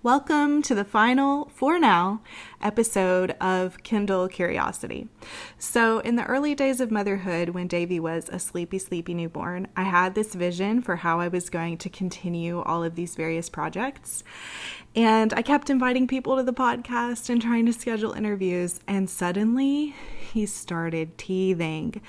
Welcome to the final, for now, episode of Kindle Curiosity. So, in the early days of motherhood, when Davy was a sleepy newborn, I had this vision for how I was going to continue all of these various projects. And I kept inviting people to the podcast and trying to schedule interviews, and suddenly he started teething.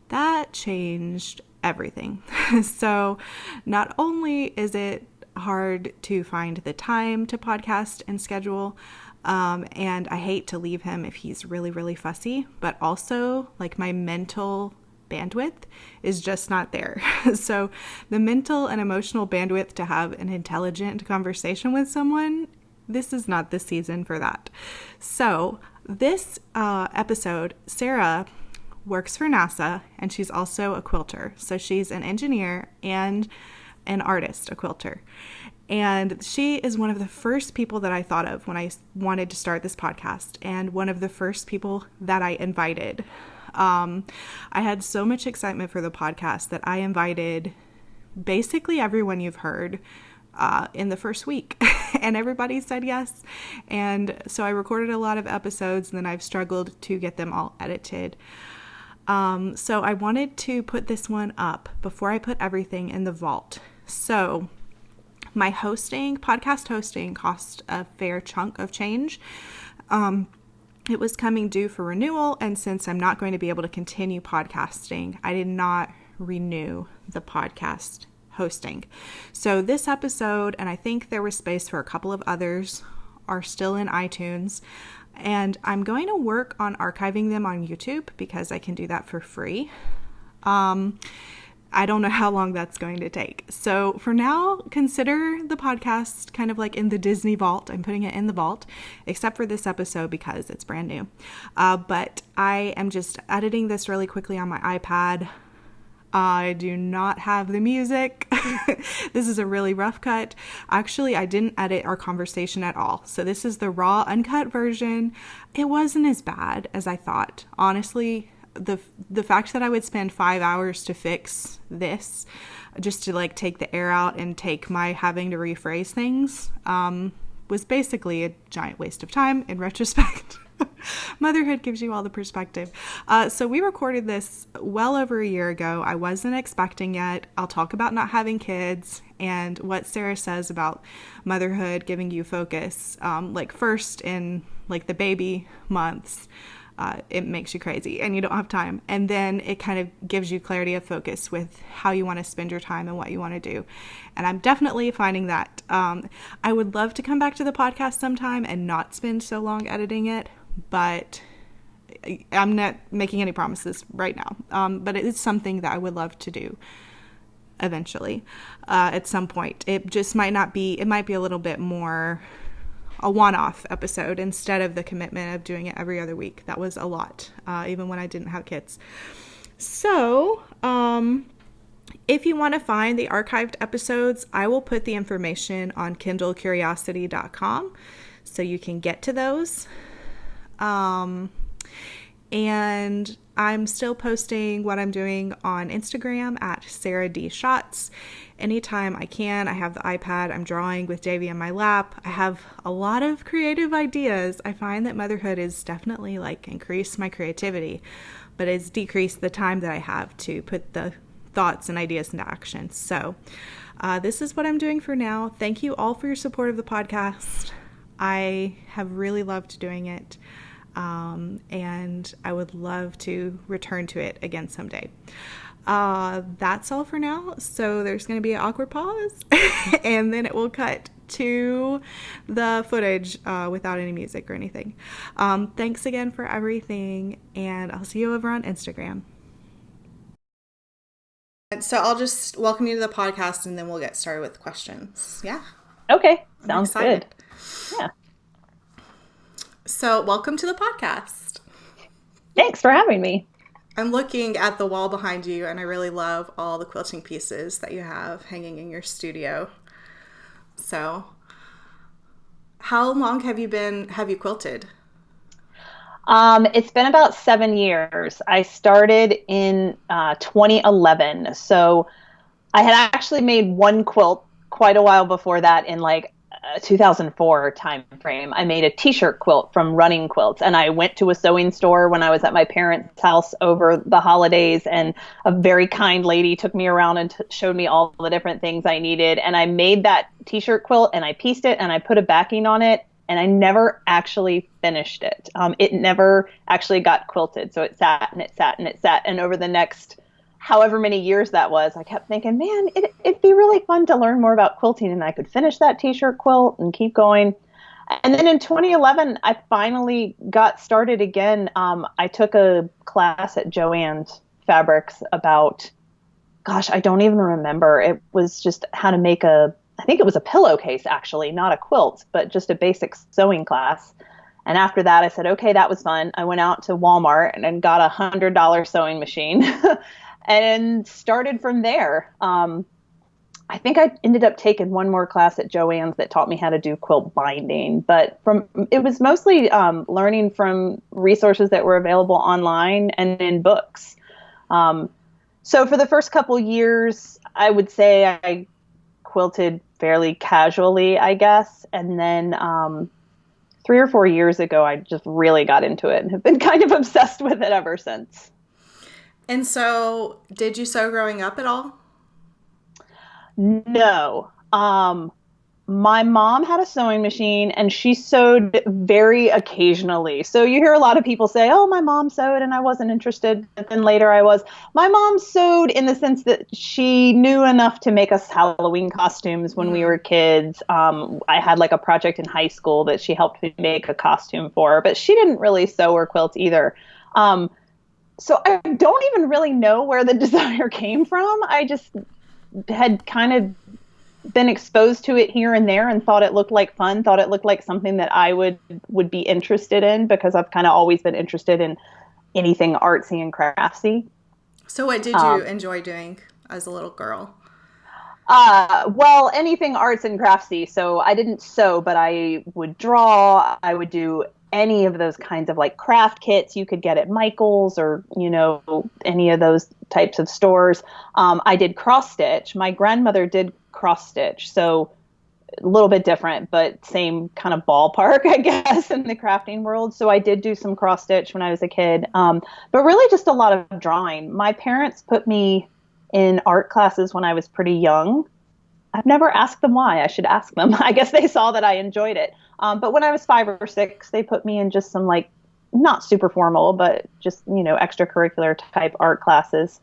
That changed everything. So, not only is it hard to find the time to podcast and schedule, and I hate to leave him if he's really fussy, but also like my mental bandwidth is just not there. So the mental and emotional bandwidth to have an intelligent conversation with someone, this is not the season for that. So this episode, Sara works for NASA, and she's also a quilter. So she's an engineer and an artist, a quilter. And she is one of the first people that I thought of when I wanted to start this podcast, and one of the first people that I invited. I had so much excitement for the podcast that I invited basically everyone you've heard in the first week, and everybody said yes. And so I recorded a lot of episodes, and then I've struggled to get them all edited. So I wanted to put this one up before I put everything in the vault. So my podcast hosting cost a fair chunk of change. It was coming due for renewal, and since I'm not going to be able to continue podcasting, I did not renew the podcast hosting. So this episode, and I think there was space for a couple of others, are still in iTunes. And I'm going to work on archiving them on YouTube because I can do that for free. I don't know how long that's going to take. So for now, consider the podcast kind of like in the Disney vault. I'm putting it in the vault, except for this episode because it's brand new. But I am just editing this really quickly on my iPad. I do not have the music. This is a really rough cut. Actually, I didn't edit our conversation at all. So this is the raw, uncut version. It wasn't as bad as I thought. Honestly, the fact that I would spend 5 hours to fix this, just to like take the air out and take my having to rephrase things, was basically a giant waste of time in retrospect. Motherhood gives you all the perspective. So we recorded this well over a year ago. I wasn't expecting it. I'll talk about not having kids and what Sara says about motherhood giving you focus. Like first in like the baby months, it makes you crazy and you don't have time. And then it kind of gives you clarity of focus with how you want to spend your time and what you want to do. And I'm definitely finding that. I would love to come back to the podcast sometime and not spend so long editing it, but I'm not making any promises right now. But it is something that I would love to do eventually, at some point. It just might not be, it might be a little bit more a one-off episode instead of the commitment of doing it every other week. That was a lot, even when I didn't have kids. So, if you want to find the archived episodes, I will put the information on kindlecuriosity.com so you can get to those. And I'm still posting what I'm doing on Instagram at Sara D Shots. Anytime I can. I have the iPad. I'm drawing with Davy in my lap. I have a lot of creative ideas. I find that motherhood has definitely like increased my creativity, but it's decreased the time that I have to put the thoughts and ideas into action. So this is what I'm doing for now. Thank you all for your support of the podcast. I have really loved doing it. And I would love to return to it again someday. That's all for now. So there's going to be an awkward pause and then it will cut to the footage without any music or anything. Thanks again for everything, and I'll see you over on Instagram. So I'll just welcome you to the podcast and then we'll get started with questions. Yeah. Okay. Sounds good. Yeah. So welcome to the podcast. Thanks for having me. I'm looking at the wall behind you and I really love all the quilting pieces that you have hanging in your studio. So how long have you quilted? It's been about 7 years. I started in 2011. So I had actually made one quilt quite a while before that in like 2004 time frame, I made a t-shirt quilt from running quilts. And I went to a sewing store when I was at my parents' house over the holidays, and a very kind lady took me around and showed me all the different things I needed. And I made that t-shirt quilt, and I pieced it, and I put a backing on it, and I never actually finished it. It never actually got quilted. So it sat and it sat and it sat. And over the next however many years that was, I kept thinking, man, it'd be really fun to learn more about quilting, and I could finish that t-shirt quilt and keep going. And then in 2011, I finally got started again. I took a class at Joann's Fabrics about, gosh, I don't even remember. It was just how to make I think it was a pillowcase, actually, not a quilt, but just a basic sewing class. And after that, I said, okay, that was fun. I went out to Walmart and got $100 sewing machine and started from there. I think I ended up taking one more class at Joann's that taught me how to do quilt binding, but it was mostly learning from resources that were available online and in books. So for the first couple years, I would say I quilted fairly casually, I guess. And then 3 or 4 years ago, I just really got into it and have been kind of obsessed with it ever since. And so, did you sew growing up at all? No. My mom had a sewing machine, and she sewed very occasionally. So you hear a lot of people say, oh, my mom sewed and I wasn't interested. But then later I was. My mom sewed in the sense that she knew enough to make us Halloween costumes when we were kids. I had like a project in high school that she helped me make a costume for, but she didn't really sew or quilt either. So I don't even really know where the desire came from. I just had kind of been exposed to it here and there and thought it looked like fun, thought it looked like something that I would be interested in, because I've kind of always been interested in anything artsy and craftsy. So what did you enjoy doing as a little girl? Well, anything arts and craftsy. So I didn't sew, but I would draw. I would do any of those kinds of like craft kits you could get at Michael's or, any of those types of stores. I did cross stitch. My grandmother did cross stitch. So a little bit different, but same kind of ballpark, I guess, in the crafting world. So I did do some cross stitch when I was a kid. But really just a lot of drawing. My parents put me in art classes when I was pretty young. I've never asked them why. I should ask them. I guess they saw that I enjoyed it. But when I was 5 or 6, they put me in just some like not super formal, but just, extracurricular type art classes.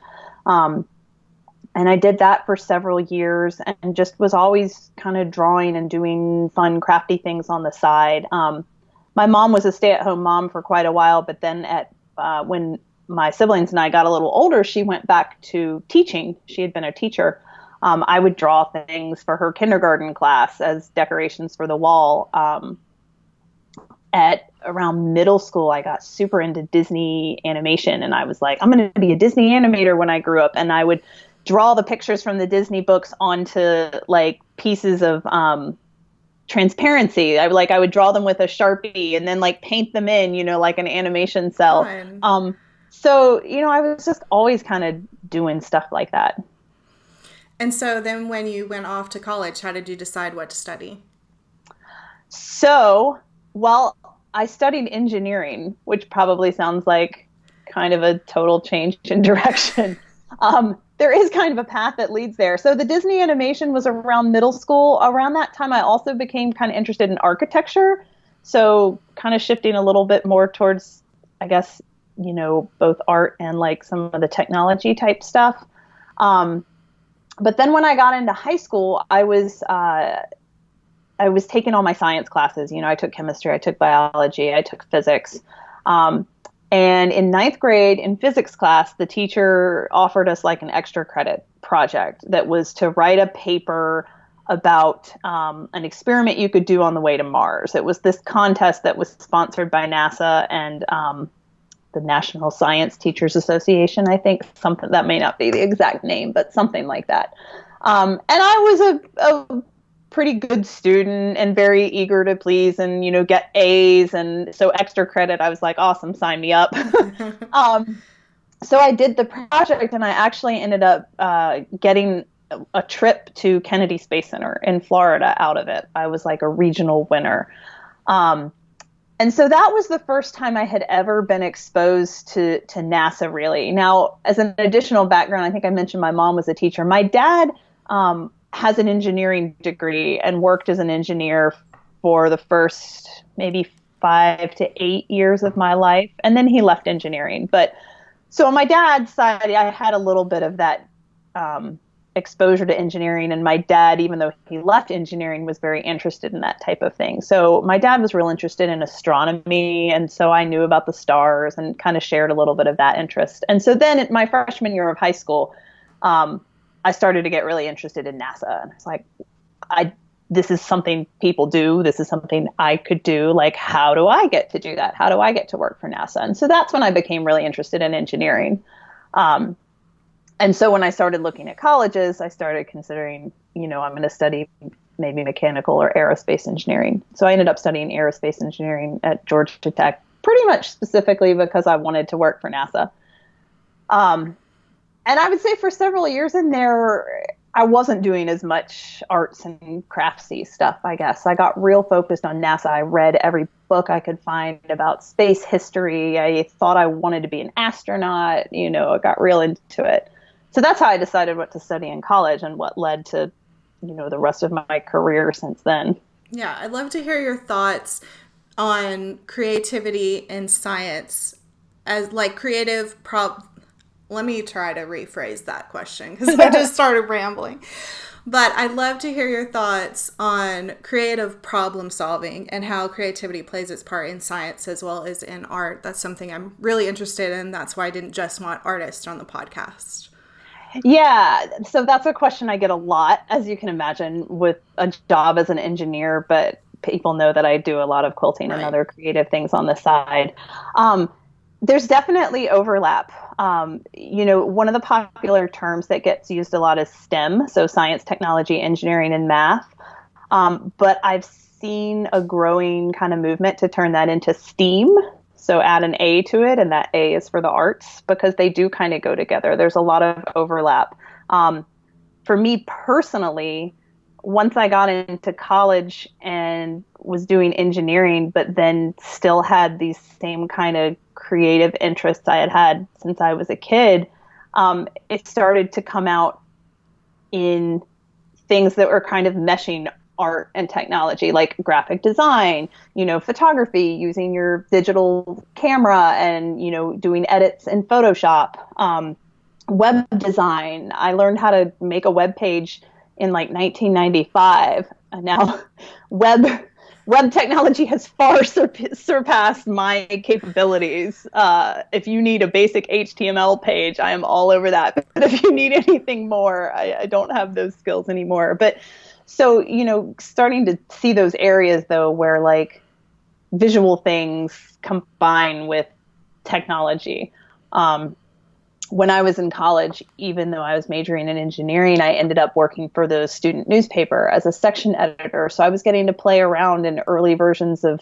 And I did that for several years and just was always kind of drawing and doing fun, crafty things on the side. My mom was a stay-at-home mom for quite a while, but then when my siblings and I got a little older, she went back to teaching. She had been a teacher. I would draw things for her kindergarten class as decorations for the wall. At around middle school, I got super into Disney animation, and I was like, I'm going to be a Disney animator when I grew up. And I would draw the pictures from the Disney books onto like pieces of transparency. I would draw them with a Sharpie and then like paint them in, like an animation cell. So, I was just always kind of doing stuff like that. And so then when you went off to college, how did you decide what to study? So, well, I studied engineering, which probably sounds like kind of a total change in direction. There is kind of a path that leads there. So the Disney animation was around middle school. Around that time, I also became kind of interested in architecture. So kind of shifting a little bit more towards, I guess, both art and like some of the technology type stuff. But then when I got into high school, I was taking all my science classes. I took chemistry, I took biology, I took physics. And in 9th grade in physics class, the teacher offered us like an extra credit project that was to write a paper about an experiment you could do on the way to Mars. It was this contest that was sponsored by NASA and the National Science Teachers Association, I think. Something that may not be the exact name, but something like that. And I was a pretty good student and very eager to please and, get A's. And so extra credit, I was like, awesome, sign me up. So I did the project, and I actually ended up getting a trip to Kennedy Space Center in Florida out of it. I was like a regional winner. Um, and so that was the first time I had ever been exposed to NASA, really. Now, as an additional background, I think I mentioned my mom was a teacher. My dad has an engineering degree and worked as an engineer for the first maybe 5 to 8 years of my life. And then he left engineering. But so on my dad's side, I had a little bit of that exposure to engineering. And my dad, even though he left engineering, was very interested in that type of thing. So my dad was real interested in astronomy. And so I knew about the stars and kind of shared a little bit of that interest. And so then in my freshman year of high school, I started to get really interested in NASA. And it's like, this is something people do. This is something I could do. Like, how do I get to do that? How do I get to work for NASA? And so that's when I became really interested in engineering. And so when I started looking at colleges, I started considering, I'm going to study maybe mechanical or aerospace engineering. So I ended up studying aerospace engineering at Georgia Tech, pretty much specifically because I wanted to work for NASA. And I would say for several years in there, I wasn't doing as much arts and craftsy stuff, I guess. I got real focused on NASA. I read every book I could find about space history. I thought I wanted to be an astronaut. I got real into it. So that's how I decided what to study in college and what led to, the rest of my career since then. Yeah, I'd love to hear your thoughts on creativity in science as like let me try to rephrase that question because I just started rambling. But I'd love to hear your thoughts on creative problem solving and how creativity plays its part in science as well as in art. That's something I'm really interested in. That's why I didn't just want artists on the podcast. Yeah, so that's a question I get a lot, as you can imagine, with a job as an engineer, but people know that I do a lot of quilting and other creative things on the side. There's definitely overlap. One of the popular terms that gets used a lot is STEM, so science, technology, engineering, and math. But I've seen a growing kind of movement to turn that into STEAM. So add an A to it, and that A is for the arts, because they do kind of go together. There's a lot of overlap. For me personally, once I got into college and was doing engineering, but then still had these same kind of creative interests I had since I was a kid, it started to come out in things that were kind of meshing art and technology, like graphic design, photography, using your digital camera and, doing edits in Photoshop, web design. I learned how to make a web page in like 1995. And now web technology has far surpassed my capabilities. If you need a basic HTML page, I am all over that. But if you need anything more, I don't have those skills anymore. But so, starting to see those areas, though, where like visual things combine with technology. When I was in college, even though I was majoring in engineering, I ended up working for the student newspaper as a section editor. So I was getting to play around in early versions of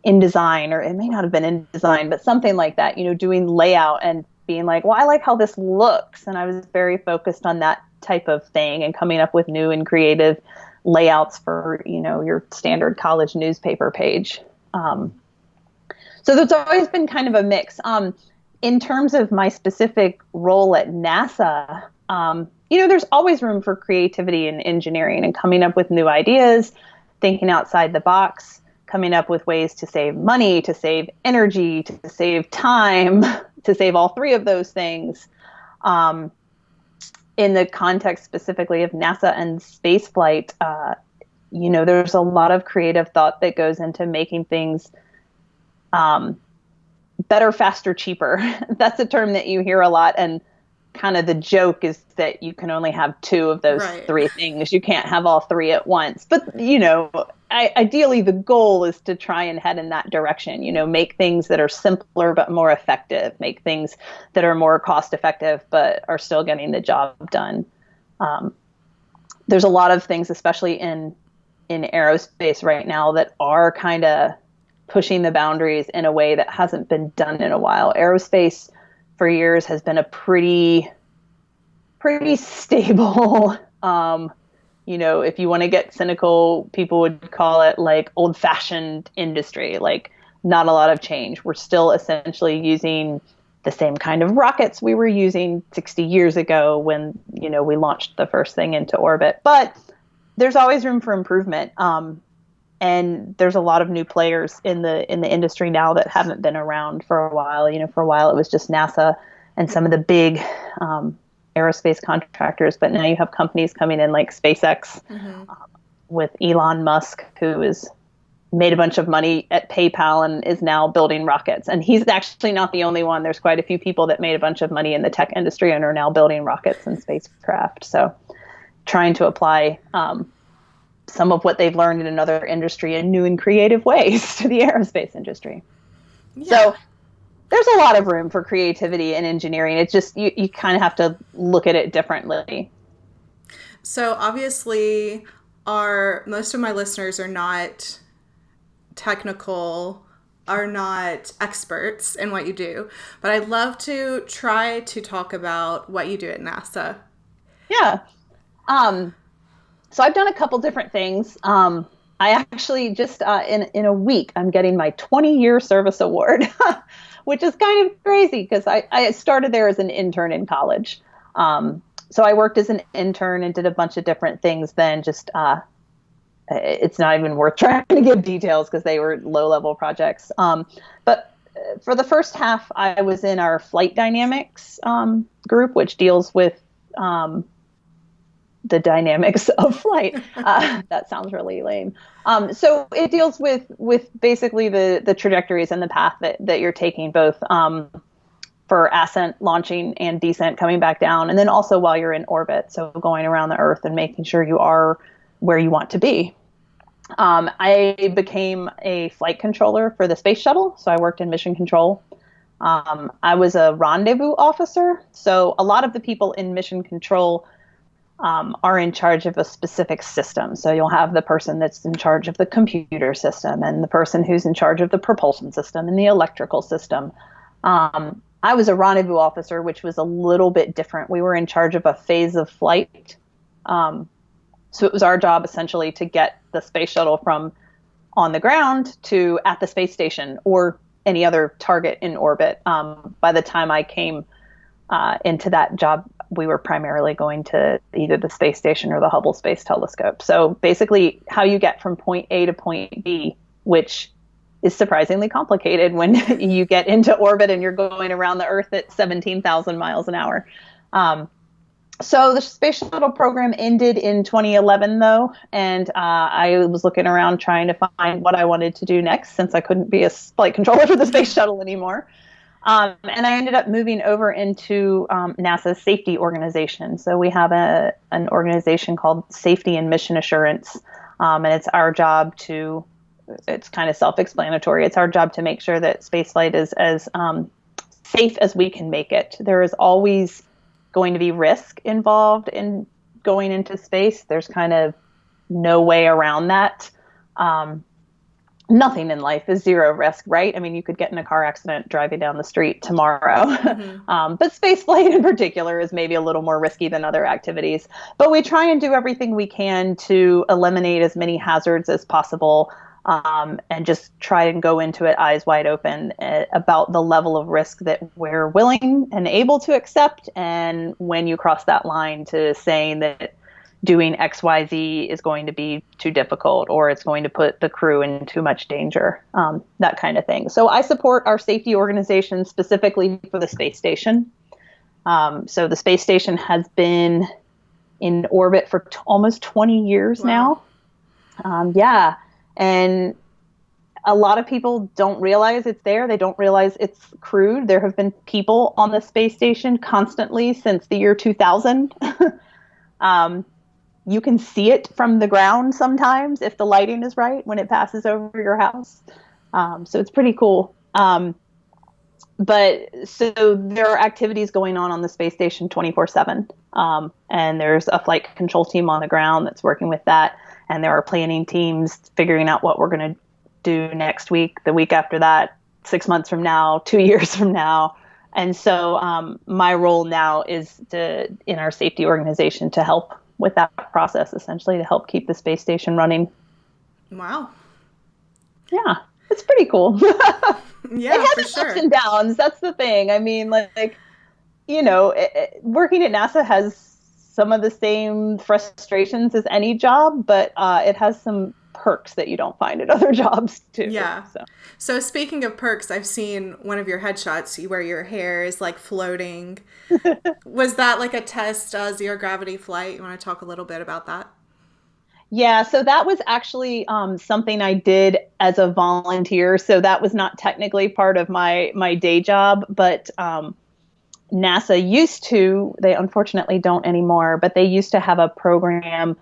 InDesign, or it may not have been InDesign, but something like that, doing layout and being like, well, I like how this looks. And I was very focused on that type of thing and coming up with new and creative layouts for, your standard college newspaper page. So that's always been kind of a mix. In terms of my specific role at NASA, there's always room for creativity in engineering and coming up with new ideas, thinking outside the box, coming up with ways to save money, to save energy, to save time, to save all three of those things. In the context specifically of NASA and spaceflight, there's a lot of creative thought that goes into making things better, faster, cheaper. That's a term that you hear a lot. And kind of the joke is that you can only have two of those three things. You can't have all three at once. But, ideally the goal is to try and head in that direction, make things that are simpler but more effective, make things that are more cost effective but are still getting the job done. There's a lot of things, especially in aerospace right now, that are kind of pushing the boundaries in a way that hasn't been done in a while. Aerospace for years has been a pretty stable If you want to get cynical, people would call it like old-fashioned industry, like not a lot of change. We're still essentially using the same kind of rockets we were using 60 years ago when, we launched the first thing into orbit. But there's always room for improvement. And there's a lot of new players in the industry now that haven't been around for a while. For a while it was just NASA and some of the big aerospace contractors, but now you have companies coming in like SpaceX with Elon Musk, who has made a bunch of money at PayPal and is now building rockets. And he's actually not the only one. There's quite a few people that made a bunch of money in the tech industry and are now building rockets and spacecraft. So trying to apply some of what they've learned in another industry in new and creative ways to the aerospace industry. Yeah. So there's a lot of room for creativity and engineering. It's just, you kind of have to look at it differently. So obviously most of my listeners are not technical, are not experts in what you do, but I'd love to try to talk about what you do at NASA. Yeah. So I've done a couple different things. I actually just, in a week, I'm getting my 20-year service award, which is kind of crazy because I started there as an intern in college. So I worked as an intern and did a bunch of different things then. Just it's not even worth trying to give details because they were low-level projects. But for the first half, I was in our flight dynamics group, which deals with the dynamics of flight. That sounds really lame. So it deals with basically the trajectories and the path that you're taking, both for ascent, launching, and descent, coming back down, and then also while you're in orbit, so going around the Earth and making sure you are where you want to be. I became a flight controller for the space shuttle, so I worked in mission control. I was a rendezvous officer, so a lot of the people in mission control are in charge of a specific system. So you'll have the person that's in charge of the computer system and the person who's in charge of the propulsion system and the electrical system. I was a rendezvous officer, which was a little bit different. We were in charge of a phase of flight. So it was our job essentially to get the space shuttle from on the ground to at the space station or any other target in orbit. By the time I came into that job, we were primarily going to either the space station or the Hubble Space Telescope. So basically how you get from point A to point B, which is surprisingly complicated when you get into orbit and you're going around the Earth at 17,000 miles an hour. So the space shuttle program ended in 2011, though, and I was looking around trying to find what I wanted to do next since I couldn't be a flight controller for the space shuttle anymore. And I ended up moving over into NASA's safety organization. So we have an organization called Safety and Mission Assurance, and it's our job to, it's kind of self-explanatory, it's our job to make sure that spaceflight is as safe as we can make it. There is always going to be risk involved in going into space. There's kind of no way around that. Nothing in life is zero risk, right? I mean, you could get in a car accident driving down the street tomorrow. Mm-hmm. But spaceflight in particular is maybe a little more risky than other activities. But we try and do everything we can to eliminate as many hazards as possible, and just try and go into it eyes wide open about the level of risk that we're willing and able to accept. And when you cross that line to saying that doing XYZ is going to be too difficult or it's going to put the crew in too much danger, that kind of thing. So I support our safety organization specifically for the space station. So the space station has been in orbit for almost 20 years now. Yeah. And a lot of people don't realize it's there. They don't realize it's crewed. There have been people on the space station constantly since the year 2000. You can see it from the ground sometimes if the lighting is right when it passes over your house. So it's pretty cool. But so there are activities going on the space station 24/7. And there's a flight control team on the ground that's working with that. And there are planning teams figuring out what we're going to do next week, the week after that, 6 months from now, 2 years from now. And so my role now is in our safety organization to help with that process, essentially, to help keep the space station running. Wow. Yeah, it's pretty cool. Yeah, It has for its sure. ups and downs. That's the thing. I mean, like, working at NASA has some of the same frustrations as any job, but it has some perks that you don't find at other jobs too. Yeah. So speaking of perks, I've seen one of your headshots where your hair is like floating. Was that like a test zero gravity flight? You want to talk a little bit about that? Yeah, so that was actually something I did as a volunteer. So that was not technically part of my day job, but NASA used to. They unfortunately don't anymore, but they used to have a program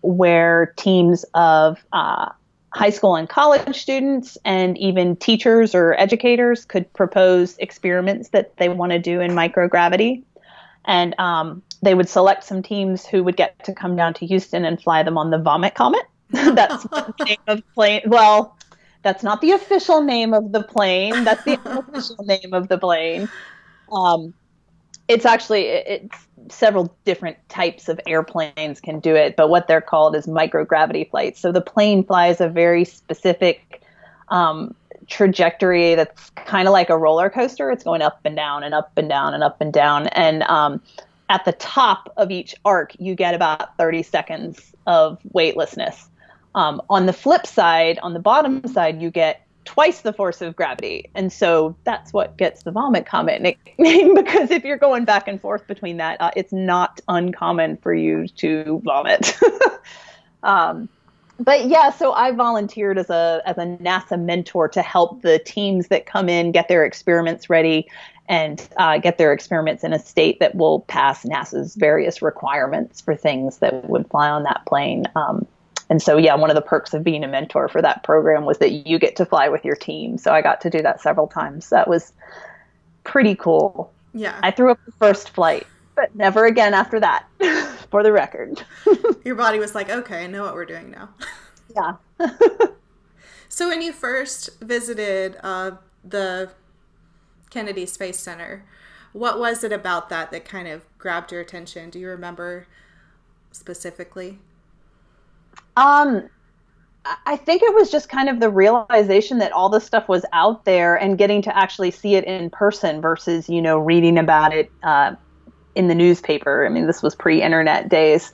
where teams of high school and college students and even teachers or educators could propose experiments that they want to do in microgravity. And they would select some teams who would get to come down to Houston and fly them on the Vomit Comet. That's the name of the plane. Well, that's not the official name of the plane. That's the unofficial name of the plane. Um, it's several different types of airplanes can do it, but what they're called is microgravity flights. So the plane flies a very specific trajectory that's kind of like a roller coaster. It's going up and down and up and down and up and down. And at the top of each arc, you get about 30 seconds of weightlessness. On the flip side, on the bottom side, you get twice the force of gravity. And so that's what gets the Vomit Comet nickname, because if you're going back and forth between that, it's not uncommon for you to vomit. But yeah, so I volunteered as a NASA mentor to help the teams that come in get their experiments ready and get their experiments in a state that will pass NASA's various requirements for things that would fly on that plane. And so, yeah, one of the perks of being a mentor for that program was that you get to fly with your team. So I got to do that several times. That was pretty cool. Yeah. I threw up the first flight, but never again after that, for the record. Your body was like, okay, I know what we're doing now. Yeah. So when you first visited the Kennedy Space Center, what was it about that kind of grabbed your attention? Do you remember specifically? I think it was just kind of the realization that all this stuff was out there and getting to actually see it in person versus, reading about it in the newspaper. I mean, this was pre-internet days.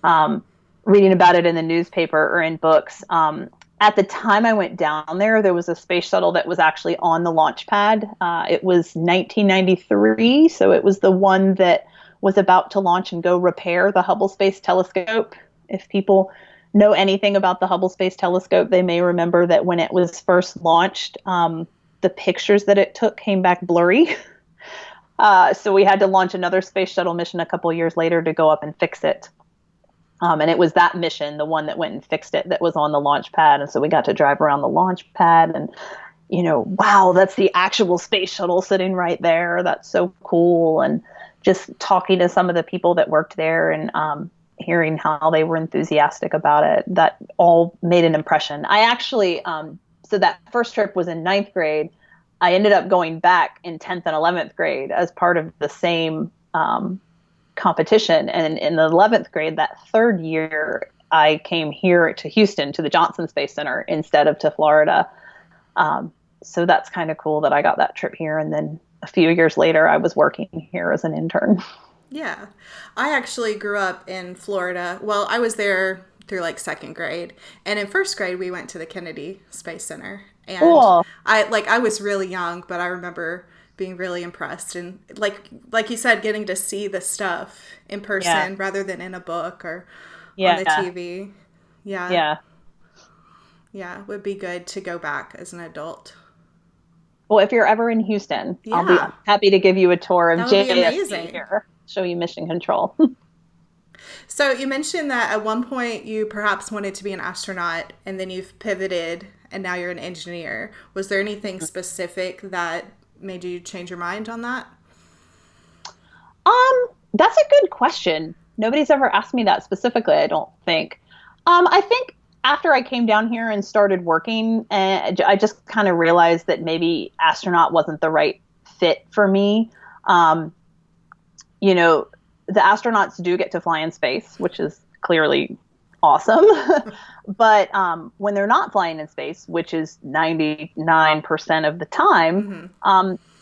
Reading about it in the newspaper or in books. At the time I went down there was a space shuttle that was actually on the launch pad. It was 1993, so it was the one that was about to launch and go repair the Hubble Space Telescope. If people know anything about the Hubble Space Telescope, they may remember that when it was first launched, the pictures that it took came back blurry. So we had to launch another space shuttle mission a couple years later to go up and fix it. And it was that mission, the one that went and fixed it, that was on the launch pad. And so we got to drive around the launch pad and, wow, that's the actual space shuttle sitting right there. That's so cool. And just talking to some of the people that worked there and hearing how they were enthusiastic about it, that all made an impression. I actually, so that first trip was in 9th grade. I ended up going back in 10th and 11th grade as part of the same competition. And in the 11th grade, that third year, I came here to Houston, to the Johnson Space Center, instead of to Florida. So that's kind of cool that I got that trip here. And then a few years later, I was working here as an intern. Yeah. I actually grew up in Florida. Well, I was there through like 2nd grade. And in 1st grade, we went to the Kennedy Space Center. And cool. I was really young, but I remember being really impressed. And like you said, getting to see the stuff in person rather than in a book or on the TV. Yeah. Yeah. Yeah. It would be good to go back as an adult. Well, if you're ever in Houston, I'll be happy to give you a tour of JSC here. Show you mission control. So you mentioned that at one point you perhaps wanted to be an astronaut and then you've pivoted and now you're an engineer. Was there anything specific that made you change your mind on that? That's a good question. Nobody's ever asked me that specifically, I don't think. I think after I came down here and started working, I just kind of realized that maybe astronaut wasn't the right fit for me. the astronauts do get to fly in space, which is clearly awesome. But when they're not flying in space, which is 99% of the time,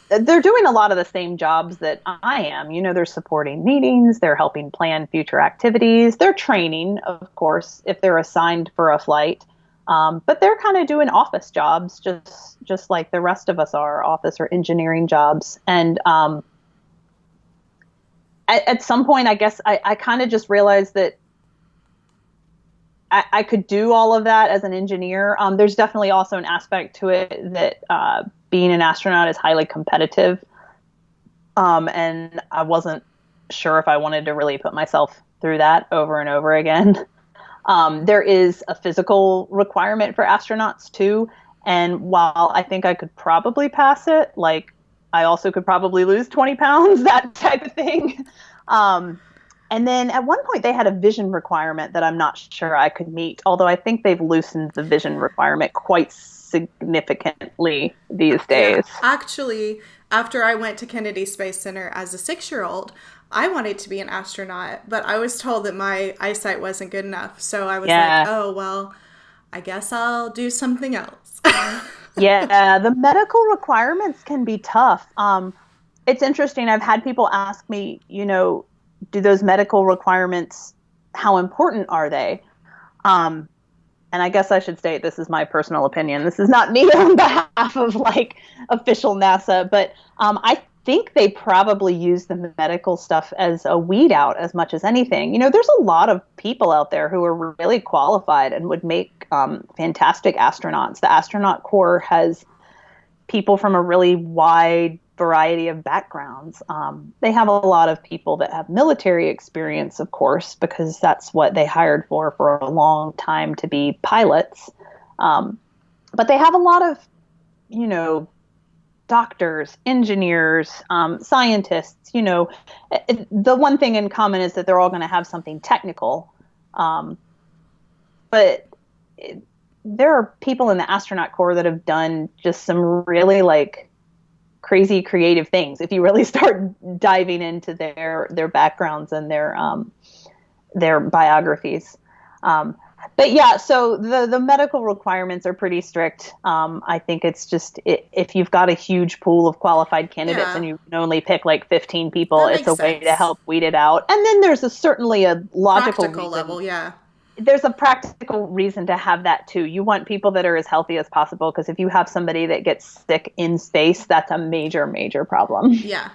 they're doing a lot of the same jobs that I am. You know, they're supporting meetings, they're helping plan future activities, they're training, of course, if they're assigned for a flight. But they're kind of doing office jobs, just like the rest of us are, office or engineering jobs. And at some point, I guess I kind of just realized that I could do all of that as an engineer. There's definitely also an aspect to it that being an astronaut is highly competitive. And I wasn't sure if I wanted to really put myself through that over and over again. There is a physical requirement for astronauts too. And while I think I could probably pass it, like I also could probably lose 20 pounds, that type of thing. And then at one point they had a vision requirement that I'm not sure I could meet, although I think they've loosened the vision requirement quite significantly these days. Yeah. Actually, after I went to Kennedy Space Center as a 6-year-old, I wanted to be an astronaut, but I was told that my eyesight wasn't good enough. So I was like, oh, well, I guess I'll do something else. Yeah, the medical requirements can be tough. It's interesting. I've had people ask me, you know, do those medical requirements, how important are they? And I guess I should state this is my personal opinion. This is not me on behalf of like official NASA, but I think they probably use the medical stuff as a weed out as much as anything. You know, there's a lot of people out there who are really qualified and would make fantastic astronauts. The astronaut corps has people from a really wide variety of backgrounds. They have a lot of people that have military experience, of course, because that's what they hired for a long time to be pilots. But they have a lot of, you know, doctors, engineers, scientists. You know, the one thing in common is that they're all going to have something technical. But there are people in the astronaut corps that have done just some really like crazy creative things if you really start diving into their backgrounds and their biographies. But yeah, so the medical requirements are pretty strict. I think it's just if you've got a huge pool of qualified candidates and you can only pick like 15 people, it's a way to help weed it out. And then there's certainly a logical reason. Level, yeah. There's a practical reason to have that too. You want people that are as healthy as possible, because if you have somebody that gets sick in space, that's a major, major problem. Yeah,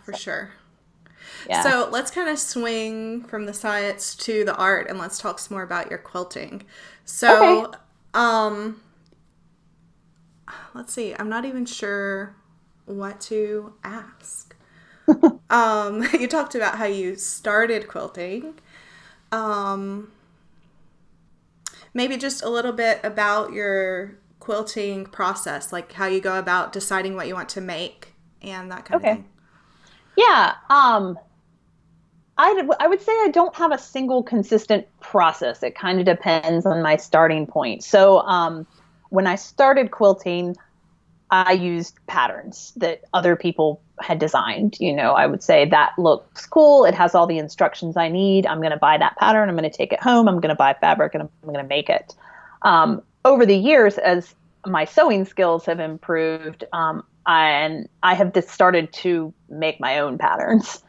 for sure. Yeah. So let's kind of swing from the science to the art, and let's talk some more about your quilting. So, let's see. I'm not even sure what to ask. You talked about how you started quilting. Maybe just a little bit about your quilting process, like how you go about deciding what you want to make and that kind of thing. Yeah. I would say I don't have a single consistent process. It kind of depends on my starting point. So when I started quilting, I used patterns that other people had designed. You know, I would say that looks cool. It has all the instructions I need. I'm going to buy that pattern. I'm going to take it home. I'm going to buy fabric and I'm going to make it. Over the years, as my sewing skills have improved, and I have just started to make my own patterns.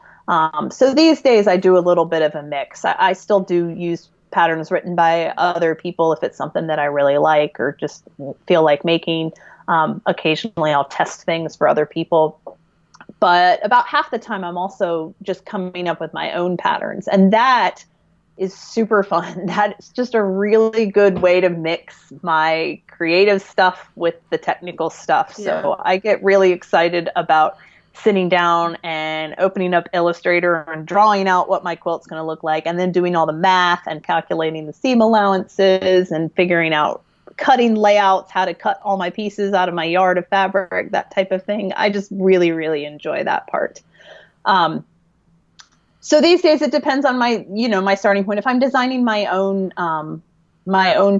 So these days I do a little bit of a mix. I still do use patterns written by other people if it's something that I really like or just feel like making. Occasionally I'll test things for other people. But about half the time I'm also just coming up with my own patterns. And that is super fun. That's just a really good way to mix my creative stuff with the technical stuff. Yeah. So I get really excited about sitting down and opening up Illustrator and drawing out what my quilt's going to look like, and then doing all the math and calculating the seam allowances and figuring out cutting layouts, how to cut all my pieces out of my yard of fabric, that type of thing. I just really, really enjoy that part. So these days it depends on my starting point. If I'm designing my own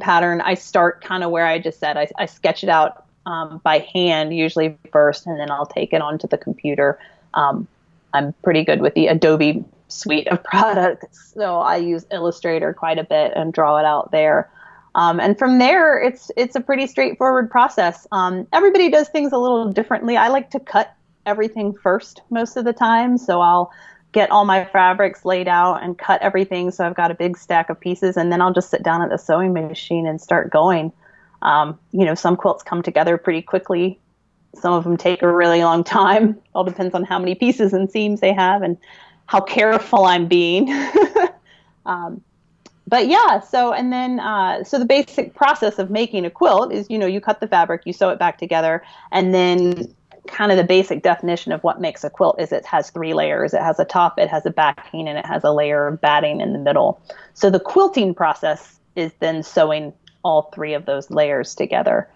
pattern, I start kind of where I just said. I sketch it out by hand usually first, and then I'll take it onto the computer. I'm pretty good with the Adobe suite of products. So I use Illustrator quite a bit and draw it out there. And from there, it's a pretty straightforward process. Everybody does things a little differently. I like to cut everything first most of the time. So I'll get all my fabrics laid out and cut everything. So I've got a big stack of pieces, and then I'll just sit down at the sewing machine and start going. Some quilts come together pretty quickly. Some of them take a really long time. All depends on how many pieces and seams they have and how careful I'm being. But yeah, so the basic process of making a quilt is, you cut the fabric, you sew it back together, and then kind of the basic definition of what makes a quilt is it has 3 layers. It has a top, it has a backing, and it has a layer of batting in the middle. So the quilting process is then sewing all 3 of those layers together.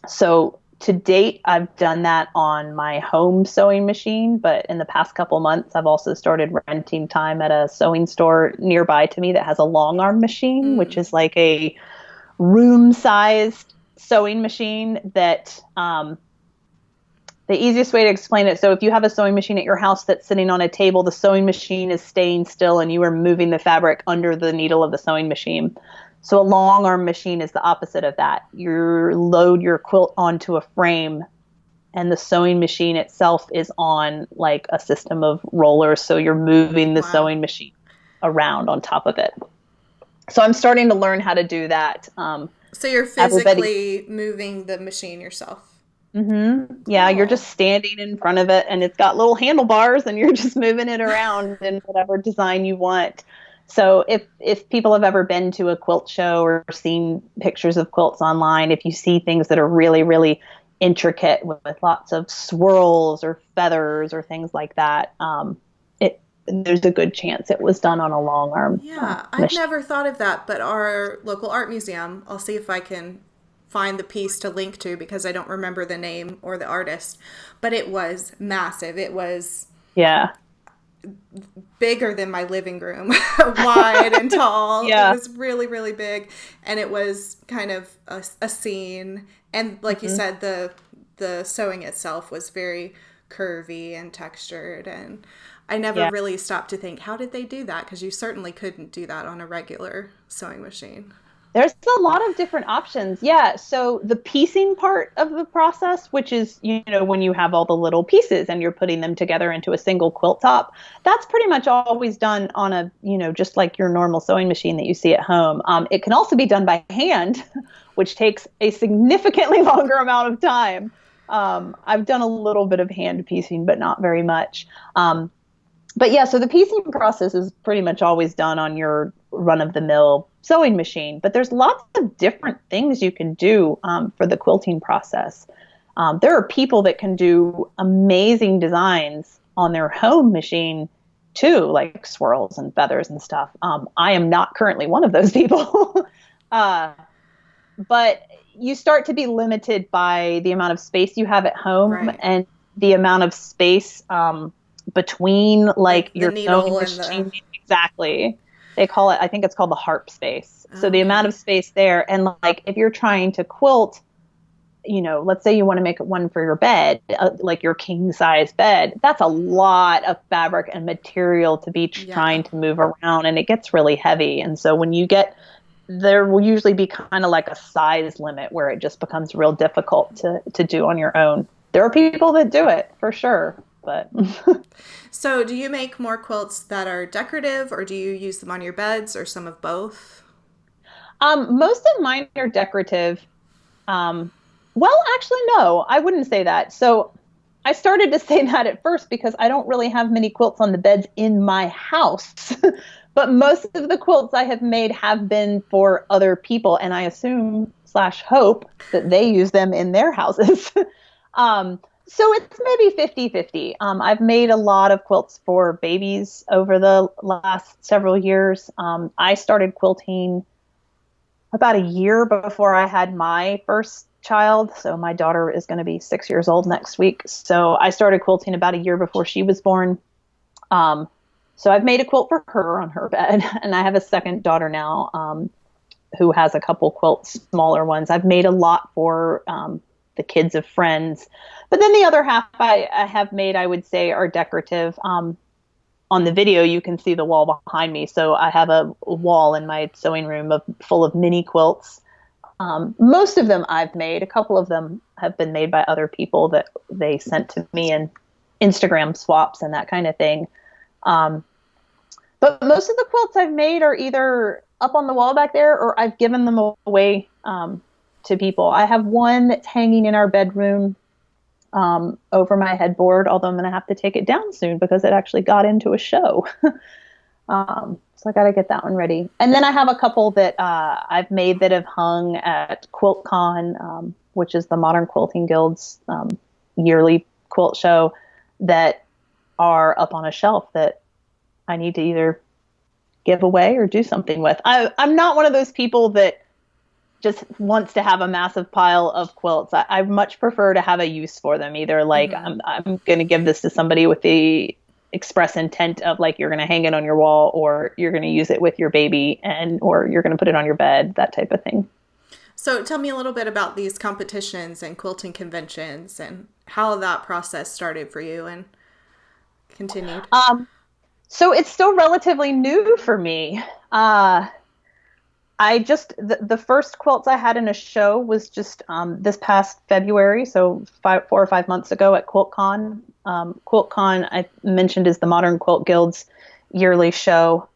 So to date, I've done that on my home sewing machine, but in the past couple months, I've also started renting time at a sewing store nearby to me that has a long arm machine, which is like a room-sized sewing machine that the easiest way to explain it, so if you have a sewing machine at your house that's sitting on a table, the sewing machine is staying still and you are moving the fabric under the needle of the sewing machine. So a long arm machine is the opposite of that. You load your quilt onto a frame and the sewing machine itself is on like a system of rollers. So you're moving the sewing machine around on top of it. So I'm starting to learn how to do that. So you're physically moving the machine yourself. Mm-hmm. Yeah, You're just standing in front of it and it's got little handlebars and you're just moving it around in whatever design you want. So if people have ever been to a quilt show or seen pictures of quilts online, if you see things that are really, really intricate with lots of swirls or feathers or things like that, there's a good chance it was done on a long arm. Yeah, I've never thought of that, but our local art museum, I'll see if I can find the piece to link to because I don't remember the name or the artist, but it was massive. It was bigger than my living room, wide and tall. It was really, really big, and it was kind of a scene. And like you said, the sewing itself was very curvy and textured, and I never really stopped to think, how did they do that? Because you certainly couldn't do that on a regular sewing machine. There's a lot of different options. Yeah. So the piecing part of the process, which is, when you have all the little pieces and you're putting them together into a single quilt top, that's pretty much always done on a, just like your normal sewing machine that you see at home. It can also be done by hand, which takes a significantly longer amount of time. I've done a little bit of hand piecing, but not very much. But yeah, so the piecing process is pretty much always done on your run-of-the-mill sewing machine. But there's lots of different things you can do for the quilting process. There are people that can do amazing designs on their home machine too, like swirls and feathers and stuff. I am not currently one of those people. But you start to be limited by the amount of space you have at home and the amount of space between like your sewing machine. Exactly. They call it, I think it's called the harp space. So the amount of space there, and like if you're trying to quilt, let's say you want to make one for your bed, like your king size bed, that's a lot of fabric and material to be trying to move around, and it gets really heavy. And so when you get, there will usually be kind of like a size limit where it just becomes real difficult to do on your own. There are people that do it for sure. But So do you make more quilts that are decorative, or do you use them on your beds, or some of both? Most of mine are decorative. Well, actually, no, I wouldn't say that. So I started to say that at first because I don't really have many quilts on the beds in my house. But most of the quilts I have made have been for other people, and I assume / hope that they use them in their houses. So it's maybe 50-50. I've made a lot of quilts for babies over the last several years. I started quilting about a year before I had my first child. So my daughter is going to be 6 years old next week. So I started quilting about a year before she was born. So I've made a quilt for her on her bed. And I have a second daughter now who has a couple quilts, smaller ones. I've made a lot for the kids of friends. But then the other half I have made, I would say, are decorative. on the video, you can see the wall behind me. So I have a wall in my sewing room full of mini quilts. Most of them I've made. A couple of them have been made by other people that they sent to me in Instagram swaps and that kind of thing. But most of the quilts I've made are either up on the wall back there or I've given them away to people. I have one that's hanging in our bedroom over my headboard, although I'm going to have to take it down soon because it actually got into a show. So I got to get that one ready. And then I have a couple that I've made that have hung at QuiltCon, which is the Modern Quilting Guild's yearly quilt show, that are up on a shelf that I need to either give away or do something with. I'm not one of those people that just wants to have a massive pile of quilts. I much prefer to have a use for them. Either like I'm going to give this to somebody with the express intent of like you're going to hang it on your wall, or you're going to use it with your baby, or you're going to put it on your bed, that type of thing. So tell me a little bit about these competitions and quilting conventions and how that process started for you and continued. So it's still relatively new for me. The first quilts I had in a show was just this past February, so 4 or 5 months ago at QuiltCon. QuiltCon, I mentioned, is the Modern Quilt Guild's yearly show.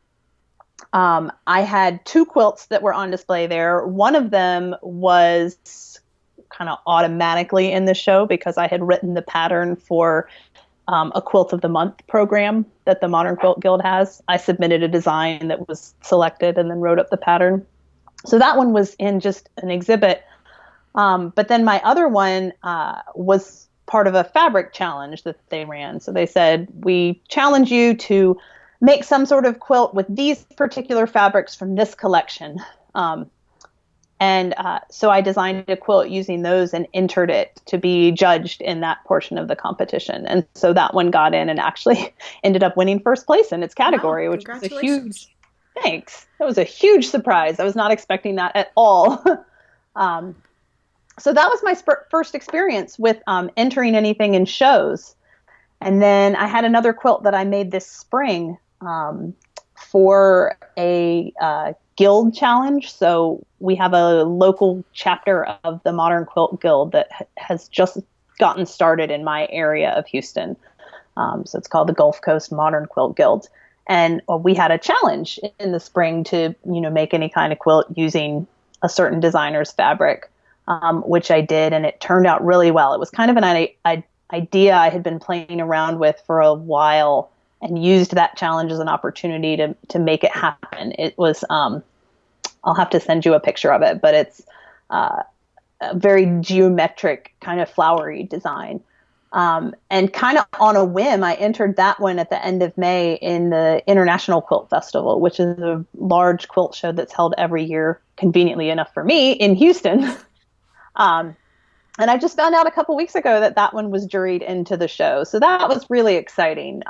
I had 2 quilts that were on display there. One of them was kind of automatically in the show because I had written the pattern for a Quilt of the Month program that the Modern Quilt Guild has. I submitted a design that was selected and then wrote up the pattern. So that one was in just an exhibit. But then my other one was part of a fabric challenge that they ran. So they said, we challenge you to make some sort of quilt with these particular fabrics from this collection. So I designed a quilt using those and entered it to be judged in that portion of the competition. And so that one got in and actually ended up winning first place in its category, which was a huge, thanks. It was a huge surprise. I was not expecting that at all. So that was my first experience with entering anything in shows. And then I had another quilt that I made this spring for a guild challenge. So we have a local chapter of the Modern Quilt Guild that has just gotten started in my area of Houston. So it's called the Gulf Coast Modern Quilt Guild. And we had a challenge in the spring to, make any kind of quilt using a certain designer's fabric, which I did. And it turned out really well. It was kind of an idea I had been playing around with for a while, and used that challenge as an opportunity to make it happen. It was, I'll have to send you a picture of it, but it's a very geometric kind of flowery design. And kind of on a whim, I entered that one at the end of May in the International Quilt Festival, which is a large quilt show that's held every year, conveniently enough for me, in Houston. And I just found out a couple weeks ago that one was juried into the show. So that was really exciting.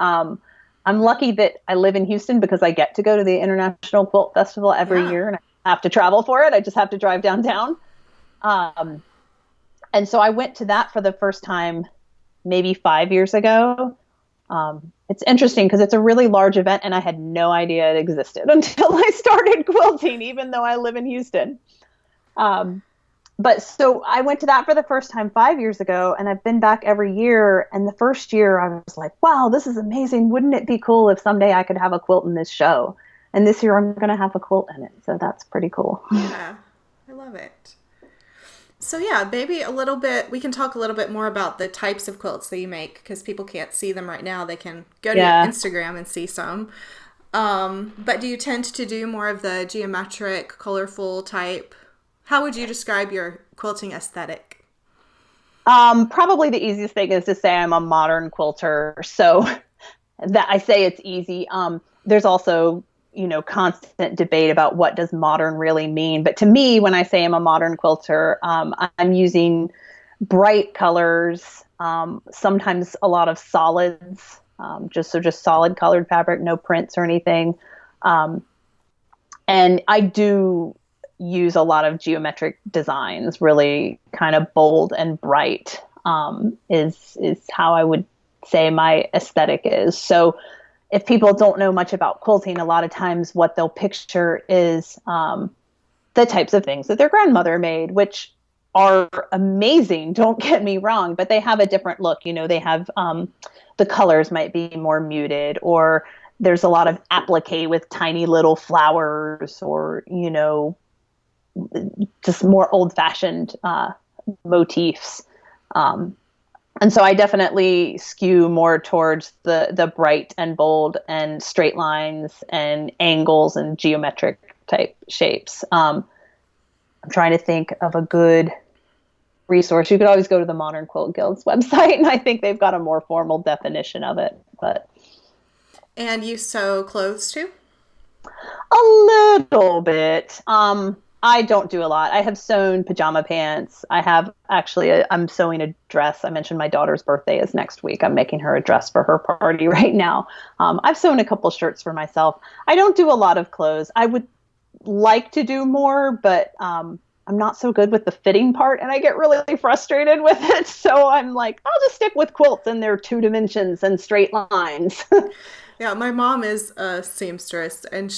I'm lucky that I live in Houston because I get to go to the International Quilt Festival every year, and I have to travel for it. I just have to drive downtown. And so I went to that for the first time maybe 5 years ago. It's interesting because it's a really large event, and I had no idea it existed until I started quilting, even though I live in Houston. But so I went to that for the first time 5 years ago, and I've been back every year. And the first year I was like, wow, this is amazing. Wouldn't it be cool if someday I could have a quilt in this show? And this year I'm going to have a quilt in it. So that's pretty cool. Yeah, I love it. So yeah, maybe we can talk a little bit more about the types of quilts that you make, because people can't see them right now. They can go to your Instagram and see some. But do you tend to do more of the geometric, colorful type? How would you describe your quilting aesthetic? Probably the easiest thing is to say I'm a modern quilter. So that I say it's easy. There's also, constant debate about what does modern really mean. But to me, when I say I'm a modern quilter, I'm using bright colors, sometimes a lot of solids, just solid colored fabric, no prints or anything. And I do use a lot of geometric designs, really kind of bold and bright, is how I would say my aesthetic is. So if people don't know much about quilting, a lot of times what they'll picture is the types of things that their grandmother made, which are amazing. Don't get me wrong, but they have a different look. They have the colors might be more muted, or there's a lot of applique with tiny little flowers, or, just more old fashioned motifs. And so I definitely skew more towards the bright and bold and straight lines and angles and geometric type shapes. I'm trying to think of a good resource. You could always go to the Modern Quilt Guild's website, and I think they've got a more formal definition of it. And you sew clothes too? A little bit. I don't do a lot. I have sewn pajama pants. I have I'm sewing a dress. I mentioned my daughter's birthday is next week. I'm making her a dress for her party right now. I've sewn a couple shirts for myself. I don't do a lot of clothes. I would like to do more, but I'm not so good with the fitting part, and I get really frustrated with it. So I'm like, I'll just stick with quilts and their 2 dimensions and straight lines. Yeah, my mom is a seamstress, and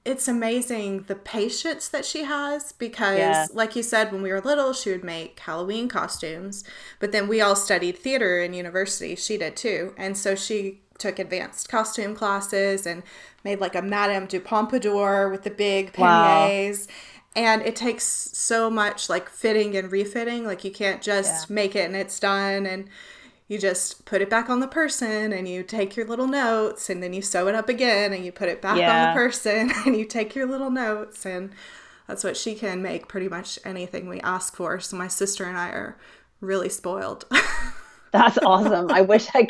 it's amazing the patience that she has, because like you said, when we were little, she would make Halloween costumes, but then we all studied theater in university. She did too. And so she took advanced costume classes and made like a Madame du Pompadour with the big panniers. Wow. And it takes so much like fitting and refitting. Like you can't just make it and it's done, and you just put it back on the person and you take your little notes, and then you sew it up again and you put it back on the person and you take your little notes. And that's what she can make, pretty much anything we ask for. So my sister and I are really spoiled. That's awesome. I wish I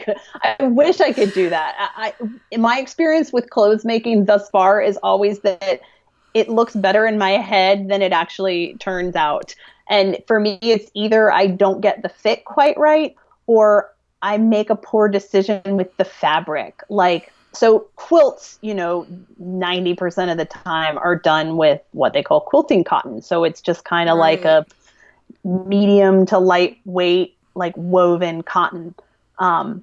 could do that. My experience with clothes making thus far is always that it looks better in my head than it actually turns out. And for me, it's either I don't get the fit quite right, or I make a poor decision with the fabric. So quilts, 90% of the time are done with what they call quilting cotton. So it's just kind of like a medium to lightweight, like woven cotton. And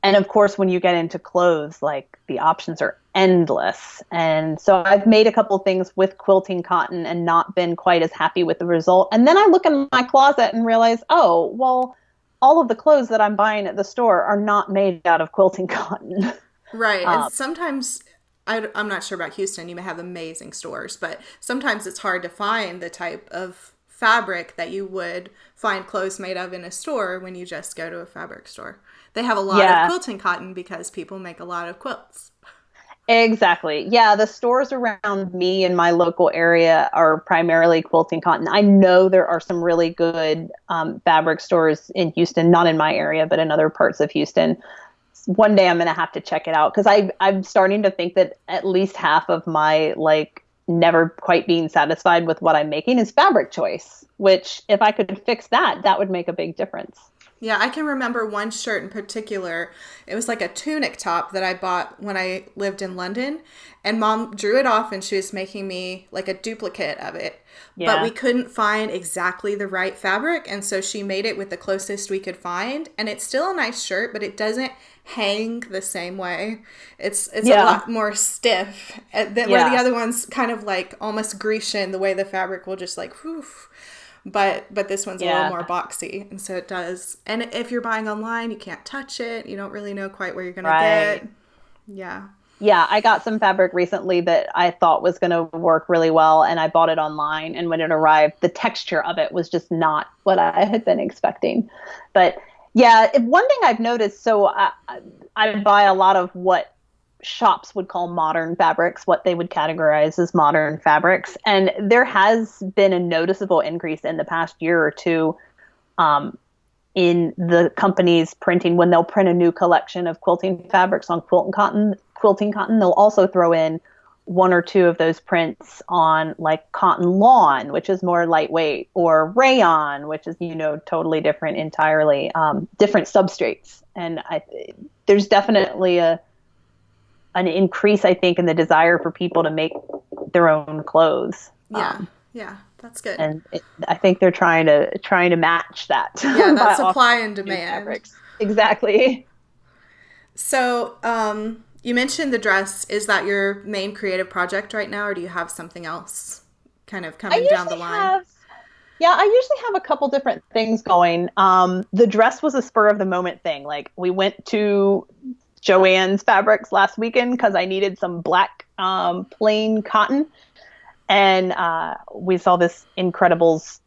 of course, when you get into clothes, like the options are endless. And so I've made a couple things with quilting cotton and not been quite as happy with the result. And then I look in my closet and realize, oh, well, all of the clothes that I'm buying at the store are not made out of quilting cotton. Right. And sometimes, I'm not sure about Houston, you may have amazing stores, but sometimes it's hard to find the type of fabric that you would find clothes made of in a store when you just go to a fabric store. They have a lot of quilting cotton because people make a lot of quilts. Exactly. Yeah, the stores around me in my local area are primarily quilting cotton. I know there are some really good fabric stores in Houston, not in my area, but in other parts of Houston. One day I'm going to have to check it out, because I'm starting to think that at least half of my never quite being satisfied with what I'm making is fabric choice, which if I could fix that, that would make a big difference. Yeah, I can remember one shirt in particular. It was like a tunic top that I bought when I lived in London, and Mom drew it off and she was making me like a duplicate of it. Yeah. But we couldn't find exactly the right fabric, and so she made it with the closest we could find, and it's still a nice shirt, but it doesn't hang the same way. It's a lot more stiff than where the other one's kind of like almost Grecian, the way the fabric will just like whew. But this one's a little more boxy, and so it does. And if you're buying online, you can't touch it. You don't really know quite where you're going to get. Yeah. Yeah, I got some fabric recently that I thought was going to work really well, and I bought it online. And when it arrived, the texture of it was just not what I had been expecting. But yeah, one thing I've noticed, so I buy a lot of what shops would call modern fabrics, what they would categorize as modern fabrics. And there has been a noticeable increase in the past year or two in the companies printing. When they'll print a new collection of quilting fabrics on quilting cotton, they'll also throw in 1 or 2 of those prints on like cotton lawn, which is more lightweight, or rayon, which is, totally different entirely, different substrates. And there's definitely an increase, I think, in the desire for people to make their own clothes. Yeah, that's good. And I think they're trying to match that. Yeah, that's supply and demand. Exactly. So, you mentioned the dress. Is that your main creative project right now, or do you have something else kind of I coming down the usually line? have, yeah, I usually have a couple different things going. The dress was a spur of the moment thing. Like we went to Joann's Fabrics last weekend because I needed some black plain cotton, and we saw this Incredibles